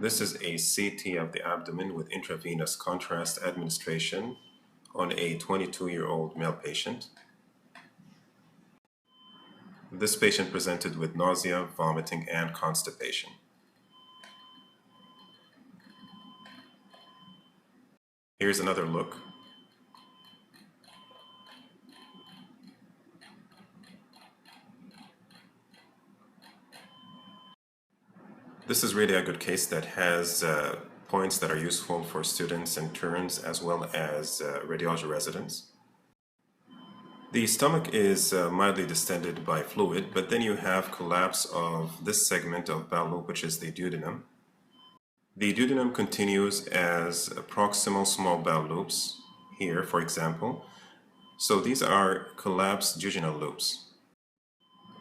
This is a CT of the abdomen with intravenous contrast administration on a 22-year-old male patient. This patient presented with nausea, vomiting, and constipation. Here's another look. This is really a good case that has points that are useful for students, interns, as well as radiology residents. The stomach is mildly distended by fluid, but then you have collapse of this segment of bowel loop, which is the duodenum. The duodenum continues as proximal small bowel loops here, for example. So these are collapsed jejunal loops.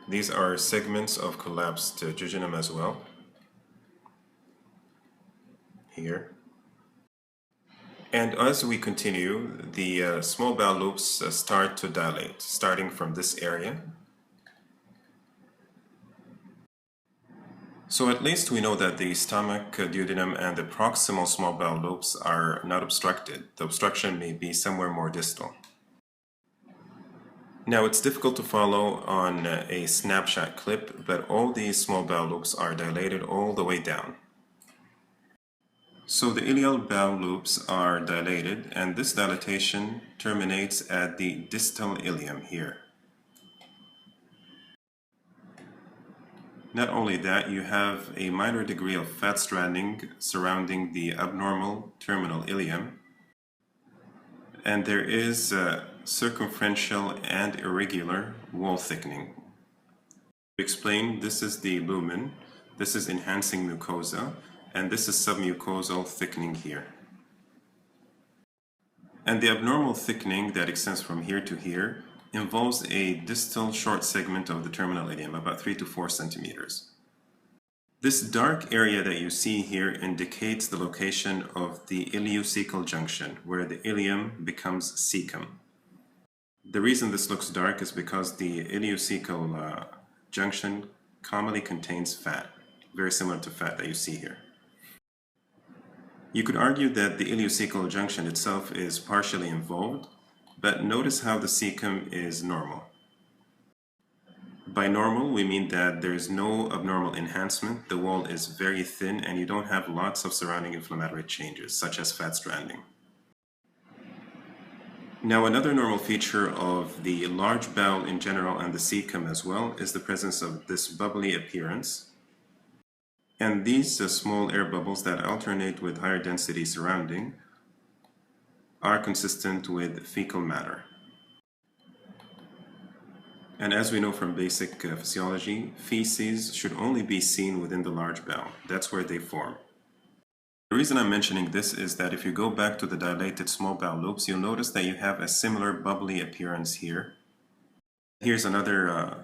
These are segments of collapsed jejunum as well. Here. And as we continue, the small bowel loops start to dilate, starting from this area. So at least we know that the stomach, duodenum, and the proximal small bowel loops are not obstructed. The obstruction may be somewhere more distal. Now it's difficult to follow on a snapshot clip, but all these small bowel loops are dilated all the way down. So the ileal bowel loops are dilated, and this dilatation terminates at the distal ileum here. Not only that, you have a minor degree of fat stranding surrounding the abnormal terminal ileum, and there is circumferential and irregular wall thickening. To explain, this is the lumen, this is enhancing mucosa, and this is submucosal thickening here. And the abnormal thickening that extends from here to here involves a distal short segment of the terminal ileum, about 3 to 4 centimeters. This dark area that you see here indicates the location of the Ileocecal Junction, where the ileum becomes cecum. The reason this looks dark is because the Ileocecal Junction commonly contains fat, very similar to fat that you see here. You could argue that the ileocecal junction itself is partially involved, but notice how the cecum is normal. By normal, we mean that there is no abnormal enhancement, the wall is very thin, and you don't have lots of surrounding inflammatory changes, such as fat stranding. Now, another normal feature of the large bowel in general and the cecum as well is the presence of this bubbly appearance. And these small air bubbles that alternate with higher density surrounding are consistent with fecal matter. And as we know from basic physiology, feces should only be seen within the large bowel. That's where they form. The reason I'm mentioning this is that if you go back to the dilated small bowel loops, you'll notice that you have a similar bubbly appearance here. Here's another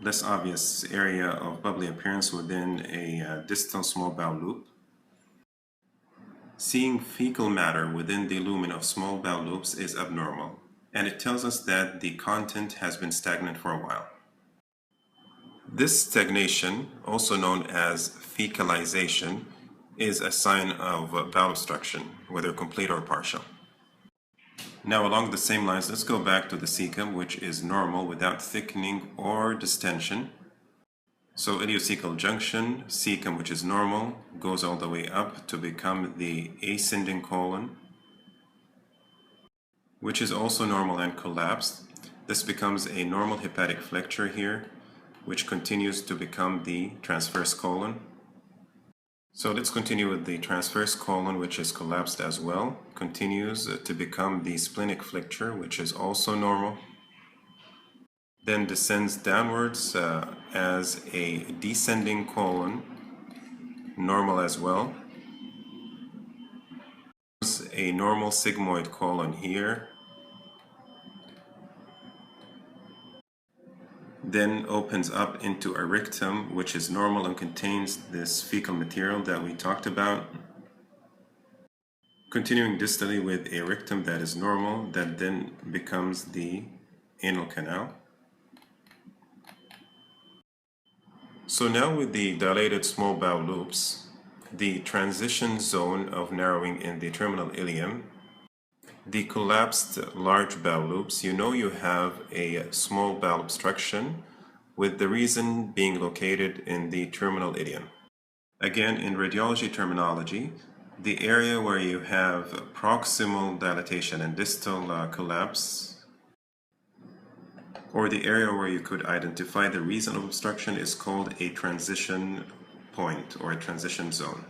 less obvious area of bubbly appearance within a distal small bowel loop. Seeing fecal matter within the lumen of small bowel loops is abnormal, and it tells us that the content has been stagnant for a while. This stagnation, also known as fecalization, is a sign of bowel obstruction, whether complete or partial. Now, along the same lines, let's go back to the cecum, which is normal without thickening or distension. So ileocecal junction, cecum, which is normal, goes all the way up to become the ascending colon, which is also normal and collapsed. This becomes a normal hepatic flexure here, which continues to become the transverse colon. So let's continue with the transverse colon, which is collapsed as well, continues to become the splenic flexure, which is also normal, then descends downwards as a descending colon, normal as well, a normal sigmoid colon here, then opens up into a rectum, which is normal and contains this fecal material that we talked about. Continuing distally with a rectum that is normal, that then becomes the anal canal. So now with the dilated small bowel loops the transition zone of narrowing in the terminal ileum, the collapsed large bowel loops, you know you have a small bowel obstruction, with the reason being located in the terminal ileum. Again, in radiology terminology, the area where you have proximal dilatation and distal collapse, or the area where you could identify the reason of obstruction, is called a transition point or a transition zone.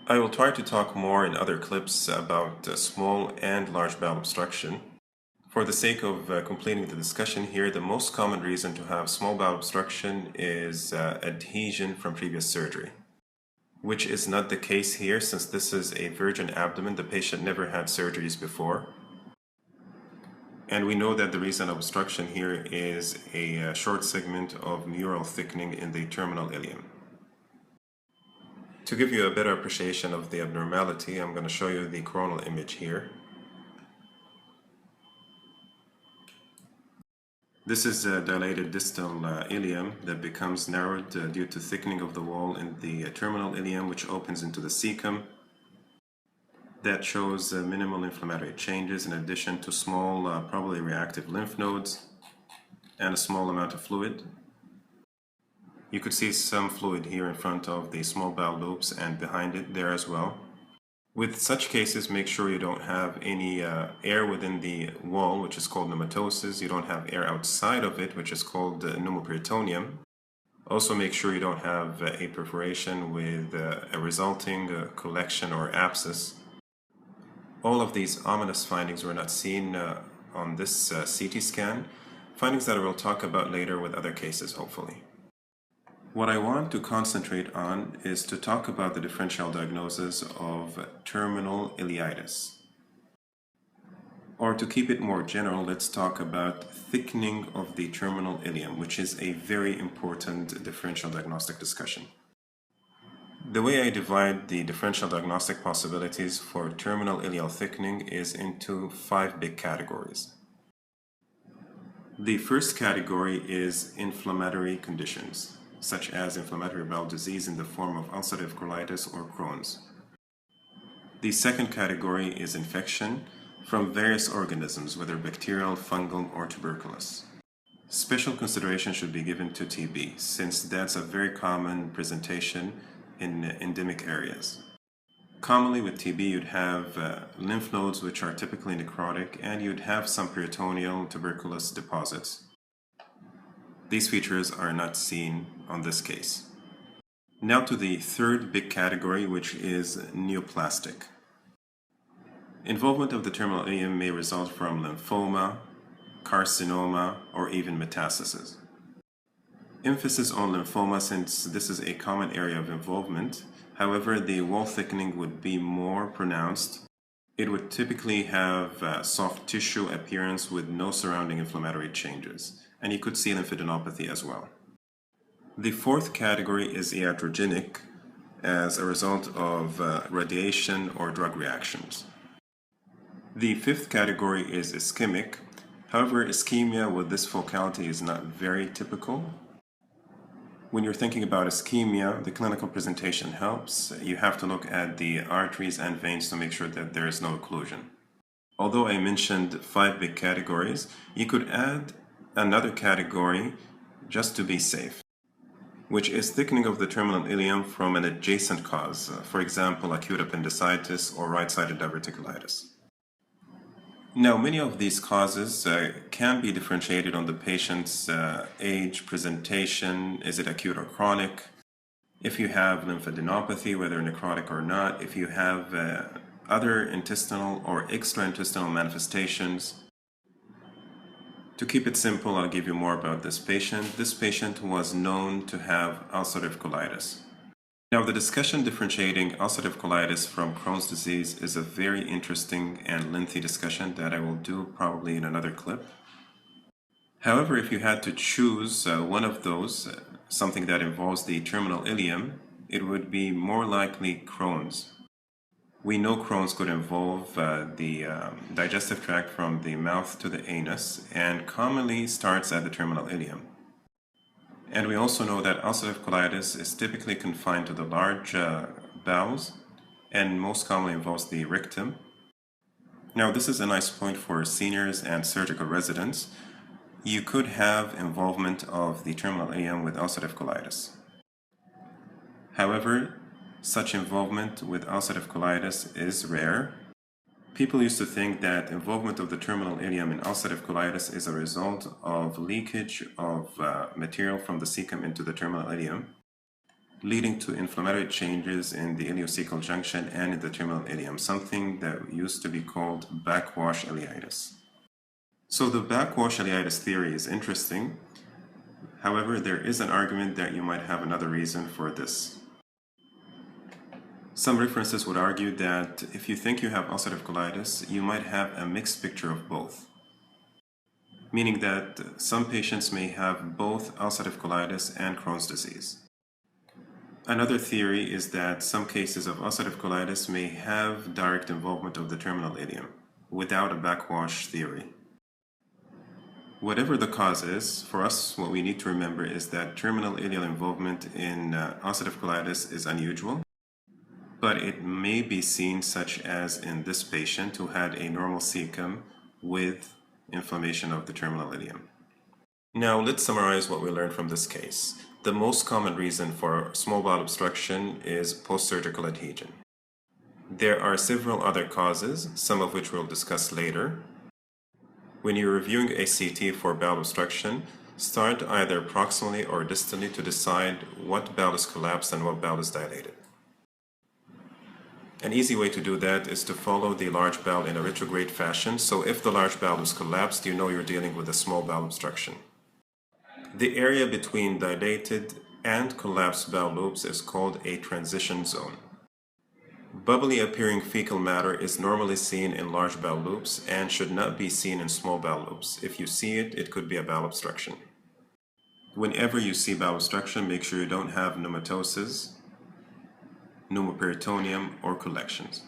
I will try to talk more in other clips about small and large bowel obstruction. For the sake of completing the discussion here, the most common reason to have small bowel obstruction is adhesion from previous surgery, which is not the case here since this is a virgin abdomen. The patient never had surgeries before. And we know that the reason of obstruction here is a short segment of mural thickening in the terminal ileum. To give you a better appreciation of the abnormality, I'm going to show you the coronal image here. This is a dilated distal ileum that becomes narrowed due to thickening of the wall in the terminal ileum, which opens into the cecum. That shows minimal inflammatory changes in addition to small, probably reactive lymph nodes and a small amount of fluid. You could see some fluid here in front of the small bowel loops and behind it there as well. With such cases, make sure you don't have any air within the wall, which is called pneumatosis. You don't have air outside of it, which is called pneumoperitoneum. Also make sure you don't have a perforation with a resulting collection or abscess. All of these ominous findings were not seen on this CT scan, findings that I will talk about later with other cases, hopefully. What I want to concentrate on is to talk about the differential diagnosis of terminal ileitis. Or to keep it more general, let's talk about thickening of the terminal ileum, which is a very important differential diagnostic discussion. The way I divide the differential diagnostic possibilities for terminal ileal thickening is into 5 big categories. The first category is inflammatory conditions, such as inflammatory bowel disease in the form of ulcerative colitis or Crohn's. The second category is infection from various organisms, whether bacterial, fungal, or tuberculous. Special consideration should be given to TB, since that's a very common presentation in endemic areas. Commonly with TB, you'd have lymph nodes which are typically necrotic, and you'd have some peritoneal tuberculous deposits. These features are not seen on this case. Now to the third big category, which is neoplastic. Involvement of the terminal ileum may result from lymphoma, carcinoma, or even metastasis. Emphasis on lymphoma since this is a common area of involvement. However, the wall thickening would be more pronounced. It would typically have soft tissue appearance with no surrounding inflammatory changes, and you could see lymphadenopathy as well. The fourth category is iatrogenic as a result of radiation or drug reactions. The fifth category is ischemic. However, ischemia with this focality is not very typical. When you're thinking about ischemia, the clinical presentation helps. You have to look at the arteries and veins to make sure that there is no occlusion. Although I mentioned 5 big categories, you could add another category just to be safe, which is thickening of the terminal ileum from an adjacent cause, for example, acute appendicitis or right-sided diverticulitis. Now, many of these causes can be differentiated on the patient's age, presentation, is it acute or chronic, if you have lymphadenopathy, whether necrotic or not, if you have other intestinal or extraintestinal manifestations. To keep it simple, I'll give you more about this patient. This patient was known to have ulcerative colitis. Now, the discussion differentiating ulcerative colitis from Crohn's disease is a very interesting and lengthy discussion that I will do probably in another clip. However, if you had to choose one of those, something that involves the terminal ileum, it would be more likely Crohn's. We know Crohn's could involve the digestive tract from the mouth to the anus and commonly starts at the terminal ileum. And we also know that ulcerative colitis is typically confined to the large bowels and most commonly involves the rectum. Now, this is a nice point for seniors and surgical residents. You could have involvement of the terminal ileum with ulcerative colitis. However, such involvement with ulcerative colitis is rare. People used to think that involvement of the terminal ileum in ulcerative colitis is a result of leakage of material from the cecum into the terminal ileum, leading to inflammatory changes in the ileocecal junction and in the terminal ileum, something that used to be called backwash ileitis. So the backwash ileitis theory is interesting. However, there is an argument that you might have another reason for this. Some references would argue that if you think you have ulcerative colitis, you might have a mixed picture of both, meaning that some patients may have both ulcerative colitis and Crohn's disease. Another theory is that some cases of ulcerative colitis may have direct involvement of the terminal ileum without a backwash theory. Whatever the cause is, for us what we need to remember is that terminal ileal involvement in ulcerative colitis is unusual, but it may be seen, such as in this patient who had a normal cecum with inflammation of the terminal ileum. Now let's summarize what we learned from this case. The most common reason for small bowel obstruction is post-surgical adhesion. There are several other causes, some of which we'll discuss later. When you're reviewing a CT for bowel obstruction, start either proximally or distally to decide what bowel is collapsed and what bowel is dilated. An easy way to do that is to follow the large bowel in a retrograde fashion, so if the large bowel is collapsed, you know you're dealing with a small bowel obstruction. The area between dilated and collapsed bowel loops is called a transition zone. Bubbly appearing fecal matter is normally seen in large bowel loops and should not be seen in small bowel loops. If you see it, it could be a bowel obstruction. Whenever you see bowel obstruction, make sure you don't have pneumatosis, pneumoperitoneum, or collections.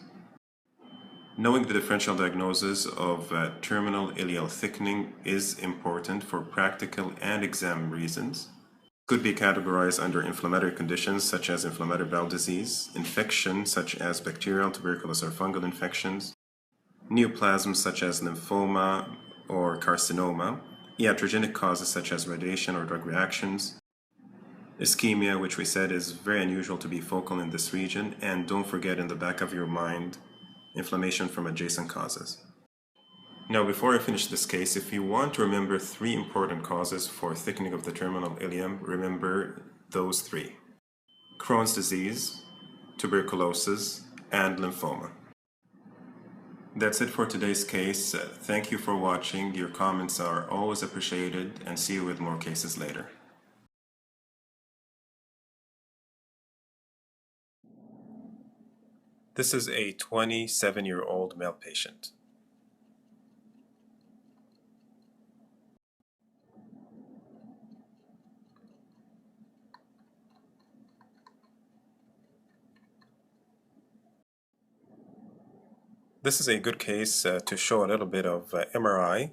Knowing the differential diagnosis of terminal ileal thickening is important for practical and exam reasons. It could be categorized under inflammatory conditions such as inflammatory bowel disease, infection such as bacterial, tuberculous, or fungal infections, neoplasms such as lymphoma or carcinoma, iatrogenic causes such as radiation or drug reactions, ischemia, which we said is very unusual to be focal in this region, and don't forget in the back of your mind, inflammation from adjacent causes. Now, before I finish this case, if you want to remember 3 important causes for thickening of the terminal ileum, remember those 3: Crohn's disease, tuberculosis, and lymphoma. That's it for today's case. Thank you for watching. Your comments are always appreciated, and see you with more cases later. This is a 27-year-old male patient. This is a good case to show a little bit of MRI.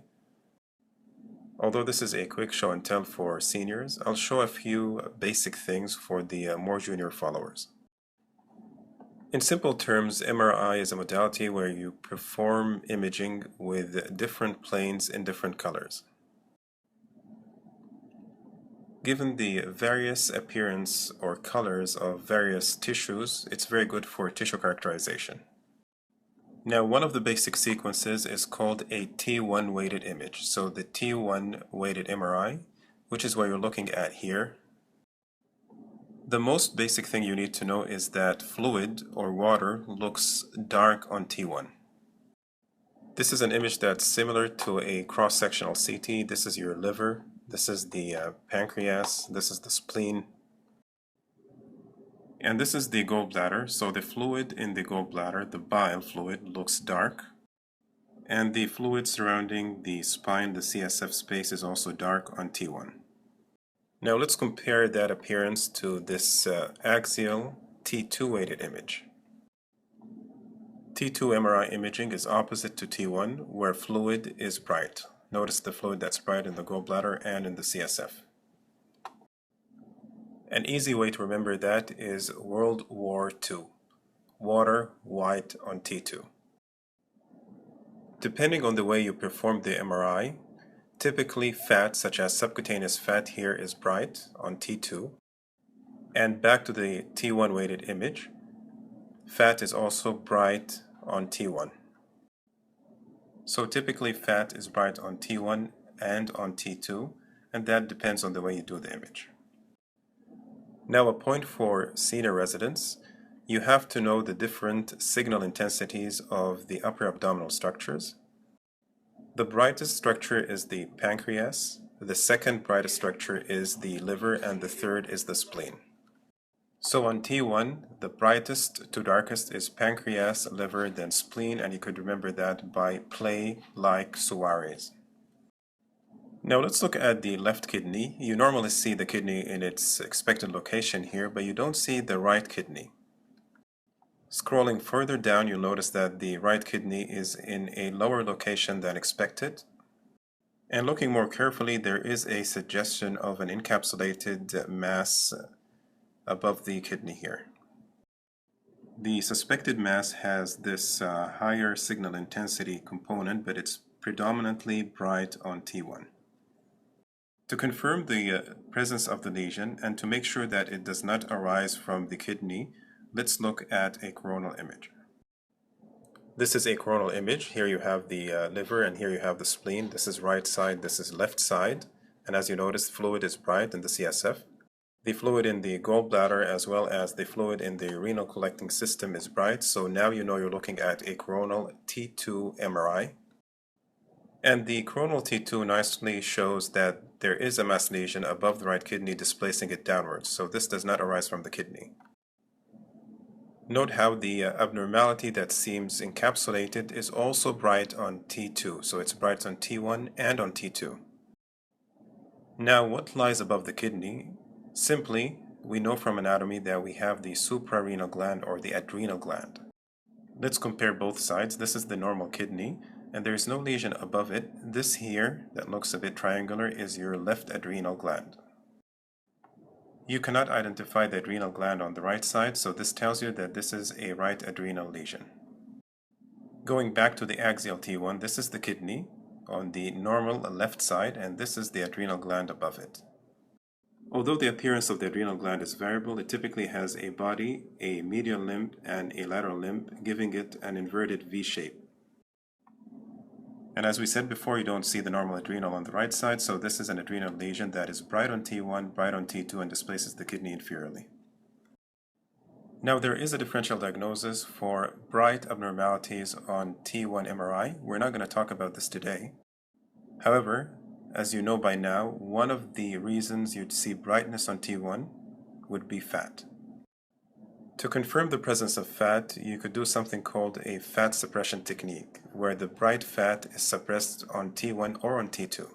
Although this is a quick show and tell for seniors, I'll show a few basic things for the more junior followers. In simple terms, MRI is a modality where you perform imaging with different planes in different colors. Given the various appearance or colors of various tissues, it's very good for tissue characterization. Now, one of the basic sequences is called a T1 weighted image. So the T1 weighted MRI, which is what you're looking at here. The most basic thing you need to know is that fluid or water looks dark on T1. This is an image that's similar to a cross-sectional CT. This is your liver, this is the pancreas, this is the spleen, and this is the gallbladder. So the fluid in the gallbladder, the bile fluid, looks dark, and the fluid surrounding the spine, the CSF space, is also dark on T1. Now let's compare that appearance to this axial T2 weighted image. T2 MRI imaging is opposite to T1, where fluid is bright. Notice the fluid that's bright in the gallbladder and in the CSF. An easy way to remember that is World War II. Water, white on T2. Depending on the way you perform the MRI, typically fat such as subcutaneous fat here is bright on T2. And back to the T1 weighted image, fat is also bright on T1. So typically fat is bright on T1 and on T2, and that depends on the way you do the image. Now a point for senior residents, you have to know the different signal intensities of the upper abdominal structures. The brightest structure is the pancreas, the second brightest structure is the liver, and the third is the spleen. So on T1, the brightest to darkest is pancreas, liver, then spleen, and you could remember that by play like Suarez. Now let's look at the left kidney. You normally see the kidney in its expected location here, but you don't see the right kidney. Scrolling further down, you'll notice that the right kidney is in a lower location than expected. And looking more carefully, there is a suggestion of an encapsulated mass above the kidney here. The suspected mass has this higher signal intensity component, but it's predominantly bright on T1. To confirm the presence of the lesion and to make sure that it does not arise from the kidney, let's look at a coronal image. This is a coronal image. Here you have the liver and here you have the spleen. This is right side, this is left side. And as you notice, fluid is bright in the CSF. The fluid in the gallbladder as well as the fluid in the renal collecting system is bright. So now you know you're looking at a coronal T2 MRI. And the coronal T2 nicely shows that there is a mass lesion above the right kidney displacing it downwards. So this does not arise from the kidney. Note how the abnormality that seems encapsulated is also bright on T2. So it's bright on T1 and on T2. Now what lies above the kidney? Simply, we know from anatomy that we have the suprarenal gland or the adrenal gland. Let's compare both sides. This is the normal kidney, and there is no lesion above it. This here, that looks a bit triangular, is your left adrenal gland. You cannot identify the adrenal gland on the right side, so this tells you that this is a right adrenal lesion. Going back to the axial T1, this is the kidney on the normal left side, and this is the adrenal gland above it. Although the appearance of the adrenal gland is variable, it typically has a body, a medial limb, and a lateral limb, giving it an inverted V shape. And as we said before, you don't see the normal adrenal on the right side, so this is an adrenal lesion that is bright on T1, bright on T2, and displaces the kidney inferiorly. Now there is a differential diagnosis for bright abnormalities on T1 MRI. We're not going to talk about this today. However, as you know by now, one of the reasons you'd see brightness on T1 would be fat. To confirm the presence of fat, you could do something called a fat suppression technique, where the bright fat is suppressed on T1 or on T2.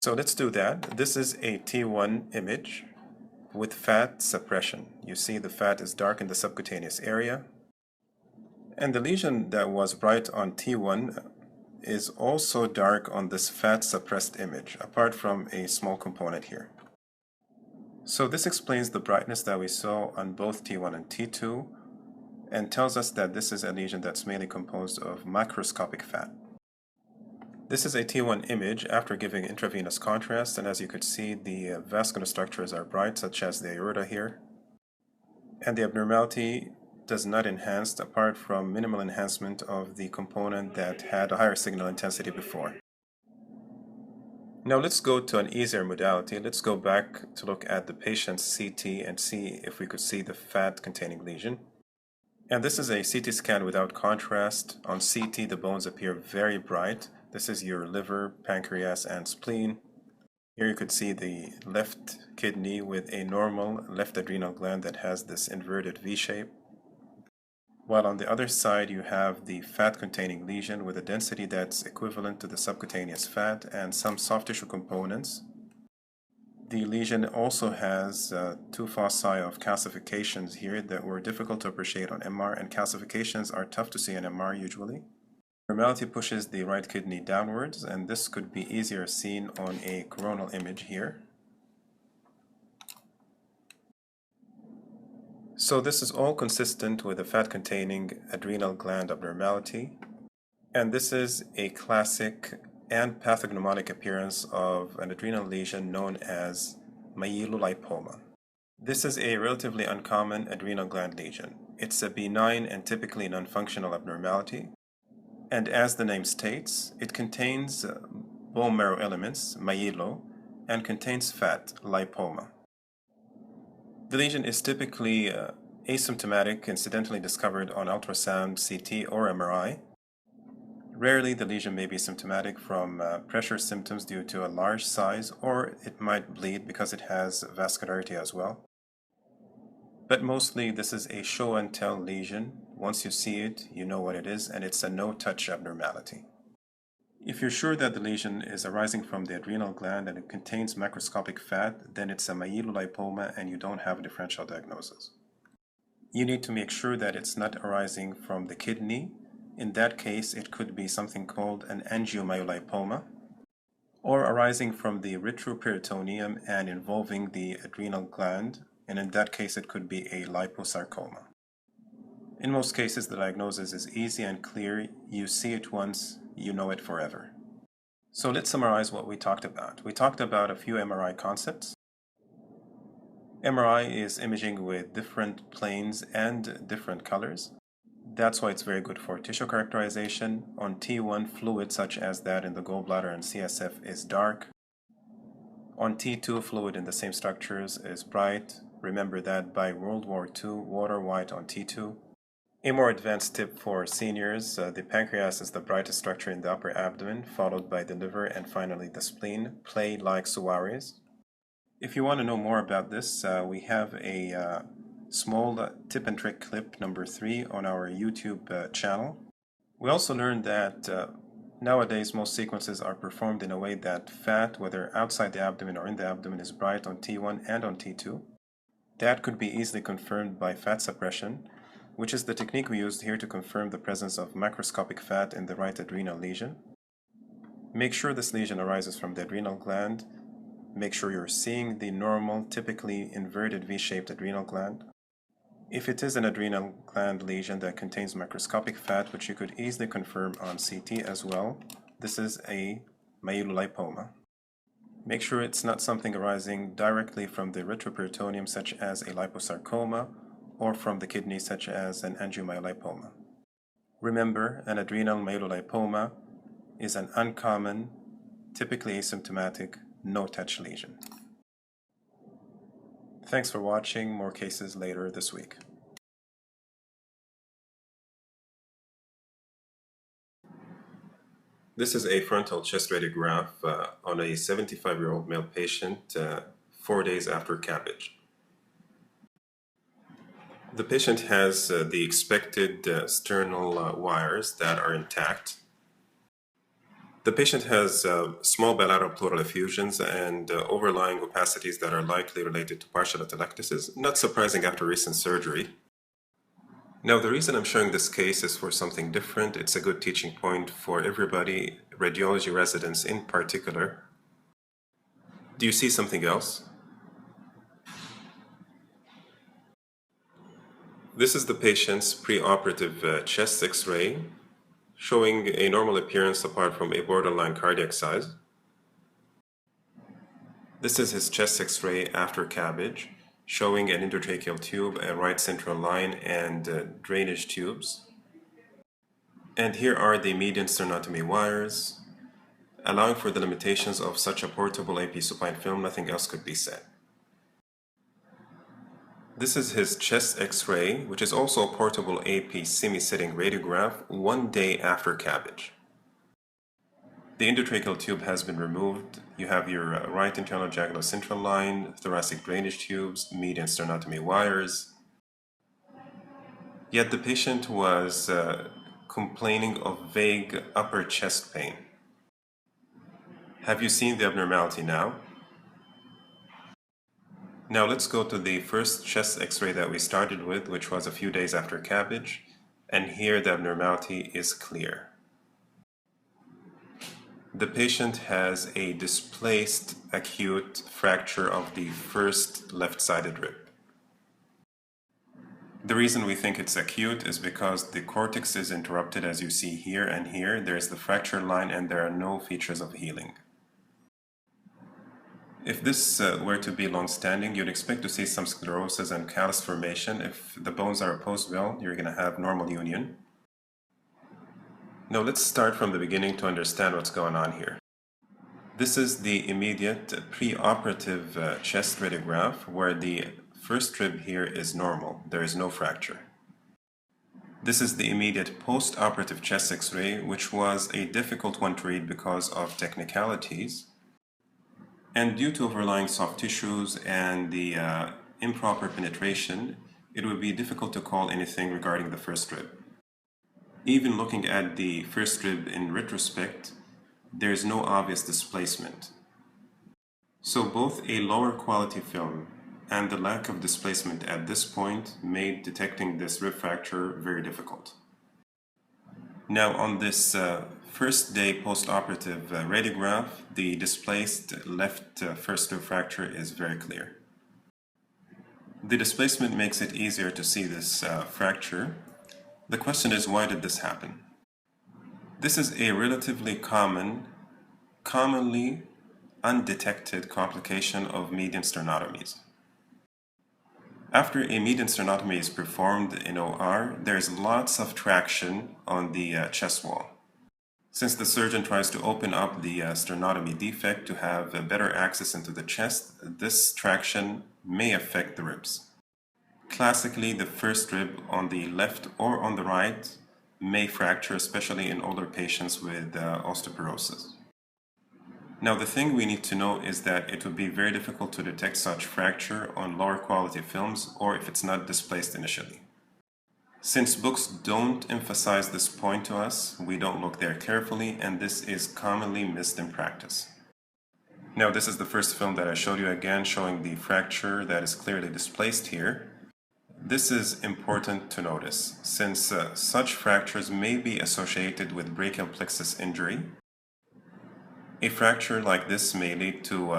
So let's do that. This is a T1 image with fat suppression. You see the fat is dark in the subcutaneous area. And the lesion that was bright on T1 is also dark on this fat suppressed image, apart from a small component here. So this explains the brightness that we saw on both T1 and T2 and tells us that this is a lesion that's mainly composed of macroscopic fat. This is a T1 image after giving intravenous contrast, and as you could see, the vascular structures are bright, such as the aorta here. And the abnormality does not enhance apart from minimal enhancement of the component that had a higher signal intensity before. Now let's go to an easier modality. Let's go back to look at the patient's CT and see if we could see the fat containing lesion. And this is a CT scan without contrast. On CT the bones appear very bright. This is your liver, pancreas, and spleen. Here you could see the left kidney with a normal left adrenal gland that has this inverted V shape. While on the other side you have the fat-containing lesion with a density that's equivalent to the subcutaneous fat and some soft tissue components. The lesion also has two foci of calcifications here that were difficult to appreciate on MR, and calcifications are tough to see on MR usually. Abnormality pushes the right kidney downwards, and this could be easier seen on a coronal image here. So this is all consistent with a fat-containing adrenal gland abnormality, and this is a classic and pathognomonic appearance of an adrenal lesion known as myelolipoma. This is a relatively uncommon adrenal gland lesion. It's a benign and typically non-functional abnormality, and as the name states, it contains bone marrow elements, myelo, and contains fat, lipoma. The lesion is typically asymptomatic, incidentally discovered on ultrasound, CT, or MRI. Rarely, the lesion may be symptomatic from pressure symptoms due to a large size, or it might bleed because it has vascularity as well. But mostly, this is a show-and-tell lesion. Once you see it, you know what it is, and it's a no-touch abnormality. If you're sure that the lesion is arising from the adrenal gland and it contains macroscopic fat, then it's a myelolipoma and you don't have a differential diagnosis. You need to make sure that it's not arising from the kidney. In that case, it could be something called an angiomyolipoma, or arising from the retroperitoneum and involving the adrenal gland, and in that case it could be a liposarcoma. In most cases, the diagnosis is easy and clear. You see it once, you know it forever. So let's summarize what we talked about. We talked about a few MRI concepts. MRI is imaging with different planes and different colors. That's why it's very good for tissue characterization. On T1, fluid such as that in the gallbladder and CSF is dark. On T2, fluid in the same structures is bright. Remember that by World War II, water white on T2. A more advanced tip for seniors, the pancreas is the brightest structure in the upper abdomen, followed by the liver and finally the spleen, play like Suarez. If you want to know more about this, we have a small tip and trick clip number 3 on our YouTube channel. We also learned that nowadays most sequences are performed in a way that fat, whether outside the abdomen or in the abdomen, is bright on T1 and on T2. That could be easily confirmed by fat suppression, which is the technique we used here to confirm the presence of macroscopic fat in the right adrenal lesion. Make sure this lesion arises from the adrenal gland. Make sure you're seeing the normal, typically inverted V-shaped adrenal gland. If it is an adrenal gland lesion that contains macroscopic fat, which you could easily confirm on CT as well, this is a myelolipoma. Make sure it's not something arising directly from the retroperitoneum, such as a liposarcoma, or from the kidney, such as an angiomyolipoma. Remember, an adrenal myelolipoma is an uncommon, typically asymptomatic, no-touch lesion. Thanks for watching. More cases later this week. This is a frontal chest radiograph on a 75-year-old male patient 4 days after CABG. The patient has the expected sternal wires that are intact. The patient has small bilateral pleural effusions and overlying opacities that are likely related to partial atelectasis, not surprising after recent surgery. Now, the reason I'm showing this case is for something different. It's a good teaching point for everybody, radiology residents in particular. Do you see something else? This is the patient's preoperative chest X-ray, showing a normal appearance apart from a borderline cardiac size. This is his chest X-ray after CABG, showing an endotracheal tube, a right central line, and drainage tubes. And here are the median sternotomy wires. Allowing for the limitations of such a portable AP supine film, nothing else could be said. This is his chest X-ray, which is also a portable AP semi-sitting radiograph 1 day after CABG. The endotracheal tube has been removed. You have your right internal jaggulocentral line, thoracic drainage tubes, median sternotomy wires. Yet the patient was complaining of vague upper chest pain. Have you seen the abnormality now? Now let's go to the first chest X-ray that we started with, which was a few days after CABG, and here the abnormality is clear. The patient has a displaced acute fracture of the first left-sided rib. The reason we think it's acute is because the cortex is interrupted, as you see here and here. There's the fracture line and there are no features of healing. If this were to be long-standing, you'd expect to see some sclerosis and callus formation. If the bones are opposed well, you're going to have normal union. Now let's start from the beginning to understand what's going on here. This is the immediate preoperative chest radiograph where the first rib here is normal. There is no fracture. This is the immediate post-operative chest x-ray, which was a difficult one to read because of technicalities. And due to overlying soft tissues and the improper penetration, it would be difficult to call anything regarding the first rib. Even looking at the first rib in retrospect, there is no obvious displacement. So both a lower quality film and the lack of displacement at this point made detecting this rib fracture very difficult. Now on this first day post-operative radiograph, the displaced left first rib fracture is very clear. The displacement makes it easier to see this fracture. The question is, why did this happen? This is a relatively commonly undetected complication of median sternotomies. After a median sternotomy is performed in OR, there is lots of traction on the chest wall. Since the surgeon tries to open up the sternotomy defect to have better access into the chest, this traction may affect the ribs. Classically, the first rib on the left or on the right may fracture, especially in older patients with osteoporosis. Now, the thing we need to know is that it would be very difficult to detect such fracture on lower quality films or if it's not displaced initially. Since books don't emphasize this point to us, we don't look there carefully, and this is commonly missed in practice. Now, this is the first film that I showed you again, showing the fracture that is clearly displaced here. This is important to notice, since such fractures may be associated with brachial plexus injury. A fracture like this may lead to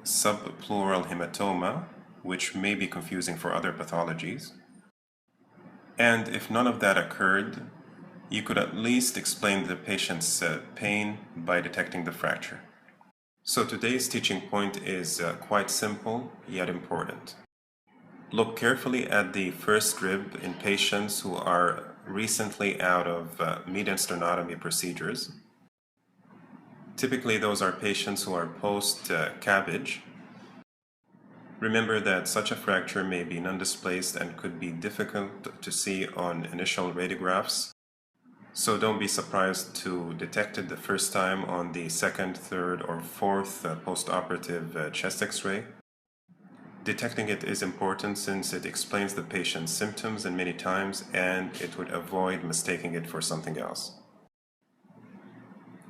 subpleural hematoma, which may be confusing for other pathologies. And if none of that occurred, you could at least explain the patient's pain by detecting the fracture. So today's teaching point is quite simple, yet important. Look carefully at the first rib in patients who are recently out of median sternotomy procedures. Typically, those are patients who are post-CABG. Remember that such a fracture may be non-displaced and could be difficult to see on initial radiographs. So don't be surprised to detect it the first time on the second, third, or fourth post-operative chest x-ray. Detecting it is important since it explains the patient's symptoms and many times, and it would avoid mistaking it for something else.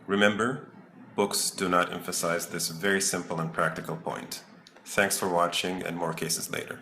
Remember, books do not emphasize this very simple and practical point. Thanks for watching, and more cases later.